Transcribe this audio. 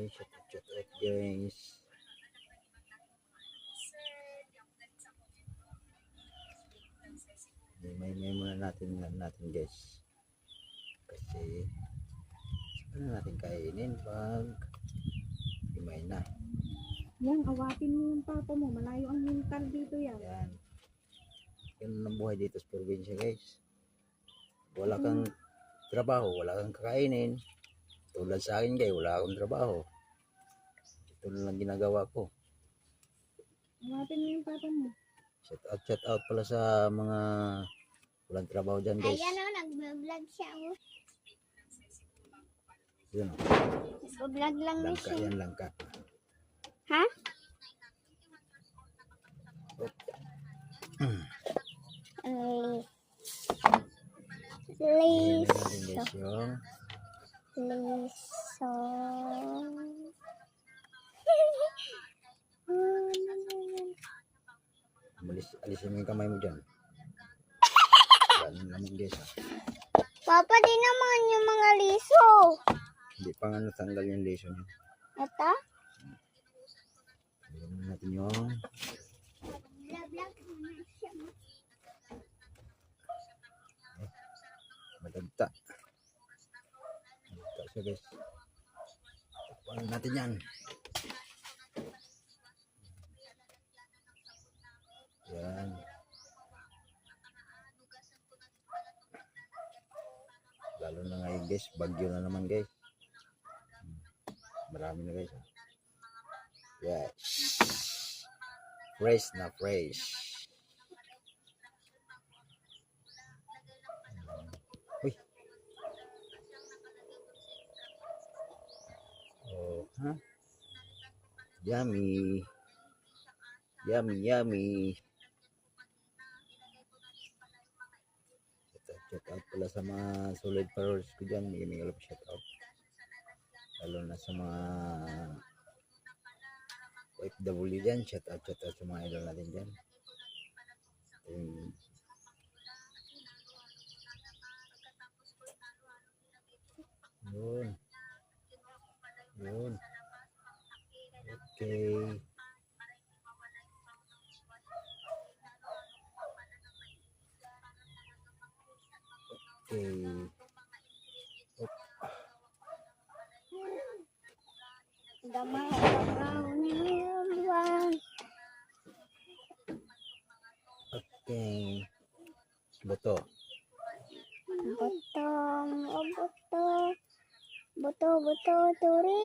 Okay, shout out guys. May muna natin guys. Kasi ano natin kainin pag himay na. Yan, awatin mo yung papa mo. Malayo ang mental dito yan. Yan. Yan ang buhay dito sa probinsya guys. Wala kang trabaho, wala kang kakainin. Tulad sa akin guys, wala akong trabaho. Ito lang ginagawa ko. Awatin mo yung papa mo. Shout out pala sa mga walang trabaho dyan guys. Ayan o, nag-vlog siya o. Yun o. Nag-vlog lang na Langka siya. yan, langka. Ha? Ayan Liso. natin guys yung Liso. alisin mo yung kamay mo dyan. Ganun naman guys ha. Papa, di naman yung mga liso. Hindi pa nga natanggal yung lesion niya. Ito? Ayan natin yung madagta. Madagta siya guys. Takpan natin yan. Yan. Lalo na ngayon guys, bagyo na naman guys. Marami na guys. Yes. Fresh na fresh. Uy. Oh, ha? Yummy. Yummy, yummy. Shout out pala sa mga solid followers ko dyan. May shout out. Lalo na sa mga OFW dyan. Shout out sa mga idol natin dyan. Yun. Yun. Okay. Okay. Damay araw ng buwan. Okay. Boto. Buto, buto, buto, buto, turi.